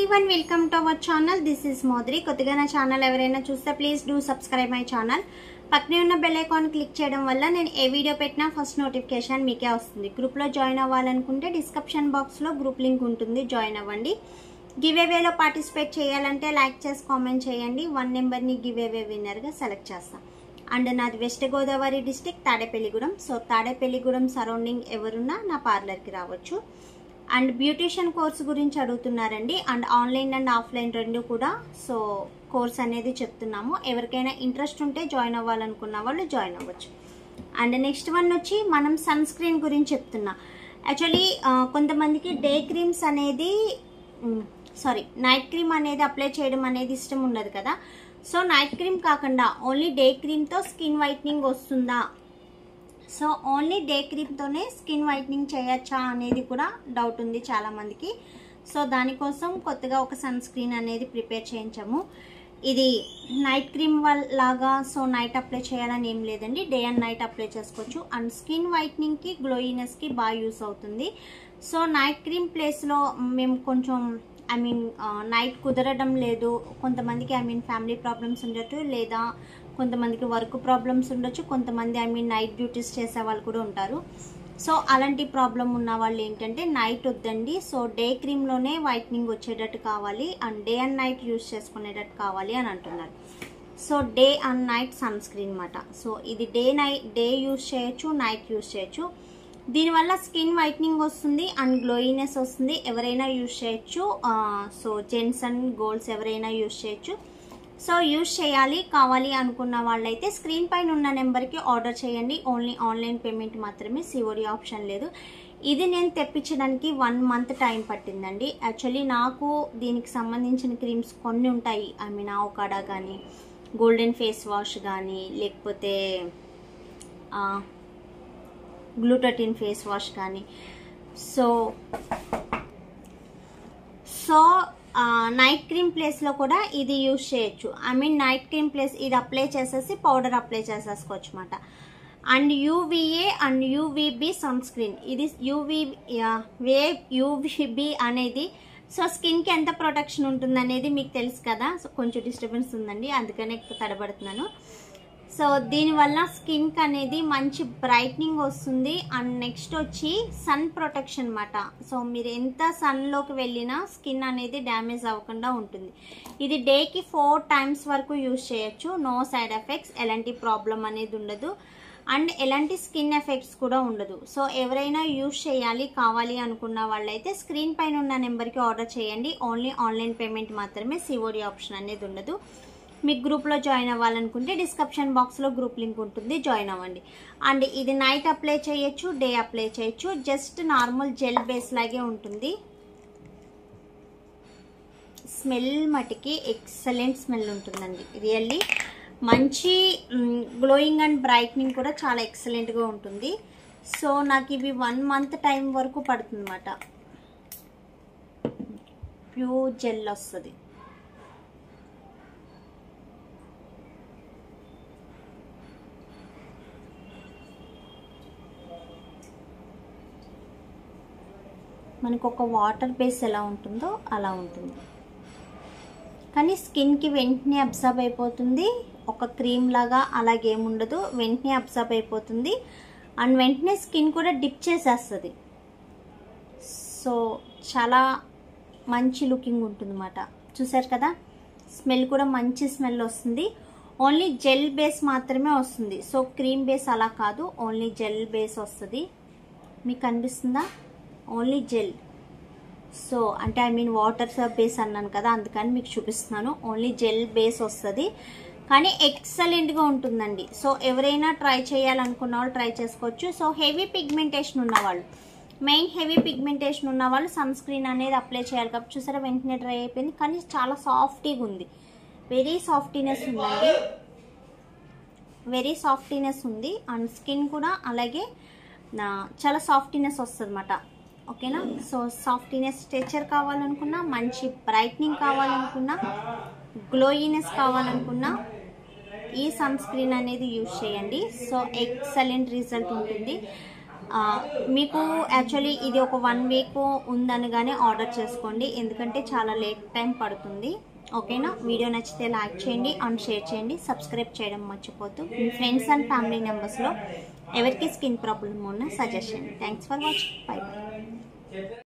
everyone, welcome to our channel. This is Modri. కొత్తగా నా channel ఎవరైనా చూస్తే please do subscribe my channel. పక్కనే ఉన్న బెల్ ఐకాన్ క్లిక్ చేయడం వల్ల నేను ఏ వీడియో పెట్టినా ఫస్ట్ నోటిఫికేషన్ మీకే వస్తుంది. గ్రూప్ లో జాయిన్ అవ్వాలనుకుంటే డిస్క్రిప్షన్ బాక్స్ లో గ్రూప్ లింక్ ఉంటుంది, జాయిన్ అవ్వండి. గివ్ అవేలో పార్టిసిపేట్ చేయాలంటే లైక్ చేసి కామెంట్ చేయండి. 1 నెంబర్ ని గివ్ అవే విన్నర్ గా సెలెక్ట్ చేస్తాను. అండ్ నాది west Godavari district Tadepalligudem. So Tadepalligudem surrounding ఎవరున్నా నా పార్లర్ కి రావచ్చు. అండ్ బ్యూటిషియన్ కోర్స్ గురించి అడుగుతున్నారండి. అండ్ ఆన్లైన్ అండ్ ఆఫ్లైన్ రెండు కూడా సో కోర్స్ అనేది చెప్తున్నాము. ఎవరికైనా ఇంట్రెస్ట్ ఉంటే జాయిన్ అవ్వాలనుకున్న వాళ్ళు జాయిన్ అవ్వచ్చు. అండ్ నెక్స్ట్ వన్ వచ్చి మనం సన్ స్క్రీన్ గురించి చెప్తున్నా. యాక్చువల్లీ కొంతమందికి డే క్రీమ్స్ అనేది నైట్ క్రీమ్ అనేది అప్లై చేయడం అనేది ఇష్టం ఉండదు కదా. సో నైట్ క్రీమ్ కాకుండా ఓన్లీ డే క్రీమ్తో స్కిన్ వైట్నింగ్ వస్తుందా, సో ఓన్లీ డే క్రీమ్తోనే స్కిన్ వైట్నింగ్ చేయొచ్చా అనేది కూడా డౌట్ ఉంది చాలా మందికి. సో దానికోసం కొత్తగా ఒక సన్ స్క్రీన్ అనేది ప్రిపేర్ చేయించాము. ఇది నైట్ క్రీమ్ లాగా సో నైట్ అప్లై చేయాలని ఏం లేదండి, డే అండ్ నైట్ అప్లై చేసుకోవచ్చు. అండ్ స్కిన్ వైట్నింగ్కి గ్లోయినెస్కి బాగా యూస్ అవుతుంది. సో నైట్ క్రీమ్ ప్లేస్లో మేము కొంచెం నైట్ కుదరడం లేదు, కొంతమందికి ఫ్యామిలీ ప్రాబ్లమ్స్ ఉండొచ్చు, లేదా కొంతమందికి వర్క్ ప్రాబ్లమ్స్ ఉండొచ్చు, కొంతమంది నైట్ డ్యూటీస్ చేసే వాళ్ళు కూడా ఉంటారు. సో అలాంటి ప్రాబ్లం ఉన్న వాళ్ళు ఏంటంటే నైట్ వద్దండి, సో డే క్రీమ్లోనే వైట్నింగ్ వచ్చేటట్టు కావాలి and day and night use చేసుకునేటట్టు కావాలి అని అంటున్నారు. So day and night sunscreen అన్నమాట. సో ఇది డే యూస్ చేయొచ్చు, నైట్ యూస్ చేయొచ్చు. దీనివల్ల స్కిన్ వైట్నింగ్ వస్తుంది అండ్ గ్లోయినెస్ వస్తుంది. ఎవరైనా యూస్ చేయొచ్చు. సో జెంట్స్ అండ్ గర్ల్స్ ఎవరైనా యూస్ చేయొచ్చు. సో యూస్ చేయాలి కావాలి అనుకున్న వాళ్ళైతే స్క్రీన్ పైన ఉన్న నెంబర్కి ఆర్డర్ చేయండి. ఓన్లీ ఆన్లైన్ పేమెంట్ మాత్రమే, సిఓడి ఆప్షన్ లేదు. ఇది నేను తెప్పించడానికి 1 మంత్ టైం పట్టిందండి. యాక్చువల్లీ నాకు దీనికి సంబంధించిన క్రీమ్స్ కొన్ని ఉంటాయి. అవకాడా కానీ, గోల్డెన్ ఫేస్ వాష్ కానీ, లేకపోతే గ్లూటటిన్ ఫేస్ వాష్ కానీ. సో నైట్ క్రీమ్ ప్లేస్లో కూడా ఇది యూజ్ చేయొచ్చు. నైట్ క్రీమ్ ప్లేస్ ఇది అప్లై చేసేసి పౌడర్ అప్లై చేసేసుకోవచ్చు అనమాట. And UVA and UVB sunscreen. ఇది యూవీబీ అనేది సో స్కిన్కి ఎంత ప్రొటెక్షన్ ఉంటుంది అనేది మీకు తెలుసు కదా. సో కొంచెం డిస్టర్బెన్స్ ఉందండి, అందుకనే తడబడుతున్నాను. సో దీనివల్ల స్కిన్కి అనేది మంచి బ్రైట్నింగ్ వస్తుంది. అండ్ నెక్స్ట్ వచ్చి సన్ ప్రొటెక్షన్ అన్నమాట. సో మీరు ఎంత సన్లోకి వెళ్ళినా స్కిన్ అనేది డ్యామేజ్ అవ్వకుండా ఉంటుంది. ఇది డేకి 4 టైమ్స్ వరకు యూజ్ చేయొచ్చు. నో సైడ్ ఎఫెక్ట్స్, ఎలాంటి ప్రాబ్లం అనేది ఉండదు అండ్ ఎలాంటి స్కిన్ ఎఫెక్ట్స్ కూడా ఉండదు. సో ఎవరైనా యూజ్ చేయాలి కావాలి అనుకున్న వాళ్ళైతే స్క్రీన్ పైన ఉన్న నెంబర్కి ఆర్డర్ చేయండి. ఓన్లీ ఆన్లైన్ పేమెంట్ మాత్రమే, సిఓడి ఆప్షన్ అనేది ఉండదు. మీకు గ్రూప్లో జాయిన్ అవ్వాలనుకుంటే డిస్క్రిప్షన్ బాక్స్లో గ్రూప్ లింక్ ఉంటుంది, జాయిన్ అవ్వండి. అండ్ ఇది నైట్ అప్లై చేయొచ్చు, డే అప్లై చేయొచ్చు. జస్ట్ నార్మల్ జెల్ బేస్ లాగే ఉంటుంది. స్మెల్ మటుకి ఎక్సలెంట్ స్మెల్ ఉంటుందండి. రియల్లీ మంచి గ్లోయింగ్ అండ్ బ్రైట్నింగ్ కూడా చాలా ఎక్సలెంట్గా ఉంటుంది. సో నాకు ఇవి 1 మంత్ టైం వరకు పడుతుంది అన్నమాట. ప్యూర్ జెల్ వస్తుంది. మనకు ఒక వాటర్ బేస్ ఎలా ఉంటుందో అలా ఉంటుంది, కానీ స్కిన్కి వెంటనే అబ్జర్బ్ అయిపోతుంది. ఒక క్రీమ్ లాగా అలాగేముండదు, వెంటనే అబ్జర్బ్ అయిపోతుంది అండ్ వెంటనే స్కిన్ కూడా డిప్ చేసేస్తుంది. సో చాలా మంచి లుకింగ్ ఉంటుంది అన్నమాట. చూసారు కదా, స్మెల్ కూడా మంచి స్మెల్ వస్తుంది. ఓన్లీ జెల్ బేస్ మాత్రమే వస్తుంది. సో క్రీమ్ బేస్ అలా కాదు, ఓన్లీ జెల్ బేస్ వస్తుంది. మీకు కనిపిస్తుందా? Only gel. సో అంటే వాటర్ బేస్ అన్నాను కదా, అందుకని మీకు చూపిస్తున్నాను. ఓన్లీ జెల్ బేస్ వస్తుంది, కానీ ఎక్సలెంట్గా ఉంటుందండి. సో ఎవరైనా ట్రై చేయాలనుకున్న వాళ్ళు ట్రై చేసుకోవచ్చు. సో హెవీ పిగ్మెంటేషన్ ఉన్నవాళ్ళు, మెయిన్ హెవీ పిగ్మెంటేషన్ ఉన్న వాళ్ళు సన్ స్క్రీన్ అనేది అప్లై చేయాలి కాబట్టి చూసారా వెంటనే డ్రై అయిపోయింది, కానీ చాలా సాఫ్టీగా ఉంది. వెరీ సాఫ్టీనెస్ ఉందండి, వెరీ సాఫ్టీనెస్ ఉంది. అండ్ స్కిన్ కూడా అలాగే చాలా సాఫ్టీనెస్ వస్తుంది అన్నమాట. ఓకేనా. సో సాఫ్టీనెస్ స్ట్రెచర్ కావాలనుకున్నా, మంచి బ్రైట్నింగ్ కావాలనుకున్నా, గ్లోయినెస్ కావాలనుకున్నా ఈ సన్ స్క్రీన్ అనేది యూజ్ చేయండి. సో ఎక్సలెంట్ రిజల్ట్ ఉంటుంది. మీకు యాక్చువల్లీ ఇది ఒక 1 వీక్ ఉందనగానే ఆర్డర్ చేసుకోండి, ఎందుకంటే చాలా లేట్ టైం పడుతుంది. ఓకేనా? వీడియో నచ్చితే లైక్ చేయండి అండ్ షేర్ చేయండి, సబ్స్క్రైబ్ చేయడం మర్చిపోతూ. మీ ఫ్రెండ్స్ అండ్ ఫ్యామిలీ మెంబర్స్లో ఎవరికి స్కిన్ ప్రాబ్లం ఉన్నా సజెస్ట్ చేయండి. Thanks for watching. By by.